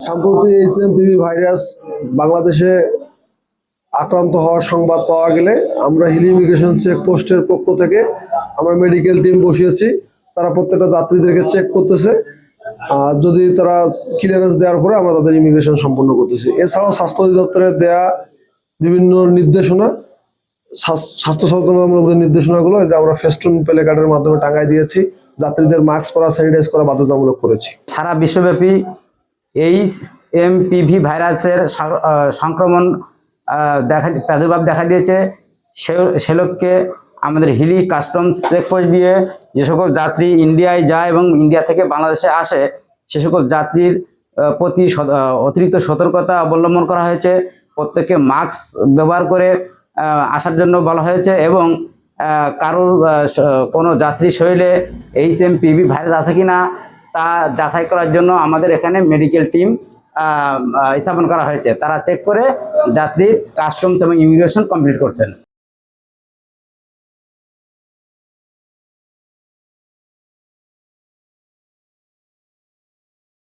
সম্প্রতি HMPV virus বাংলাদেশে আক্রান্ত হওয়ার সংবাদ পাওয়া গেলে আমরা হিল ইমিগ্রেশন চেকপোস্টের পক্ষ থেকে আমরা মেডিকেল টিম বসিয়েছি। তারা প্রত্যেকটা যাত্রীদেরকে চেক করতেছে। যদি তারা ক্লিয়ারেন্স দেওয়ার পরে আমরা তাদের ইমিগ্রেশন সম্পন্ন করতেছি। এছাড়াও স্বাস্থ্য অধিদপ্তরের দেয়া বিভিন্ন নির্দেশনা, স্বাস্থ্য সচেতনতামূলক যে নির্দেশনাগুলো এটা আমরা ফেস্টুন প্লে কার্ডের মাধ্যমে টাঙায় দিয়েছি। যাত্রীদের মাস্ক পরা, স্যানিটাইজ করা বাধ্যতামূলক করেছি। সারা বিশ্বব্যাপী এইচএমপিভি ভাইরাসের সংক্রমণ প্রাদুর্ভাব দেখা দিয়েছে। সে লক্ষ্যে আমাদের হিলি কাস্টমস চেকপোস্ট দিয়ে যে সকল যাত্রী ইন্ডিয়ায় যায় এবং ইন্ডিয়া থেকে বাংলাদেশে আসে সে সকল যাত্রীর প্রতি অতিরিক্ত সতর্কতা অবলম্বন করা হয়েছে। প্রত্যেককে মাস্ক ব্যবহার করে আসার জন্য বলা হয়েছে এবং কারোর কোনো যাত্রী শরীরে এইচএমপিভি ভাইরাস আছে কিনা তা যাচাই করার জন্য আমাদের এখানে মেডিকেল টিম স্থাপন করা হয়েছে। তারা চেক করে যাত্রীর কাস্টমস এবং ইমিগ্রেশন কমপ্লিট করছেন।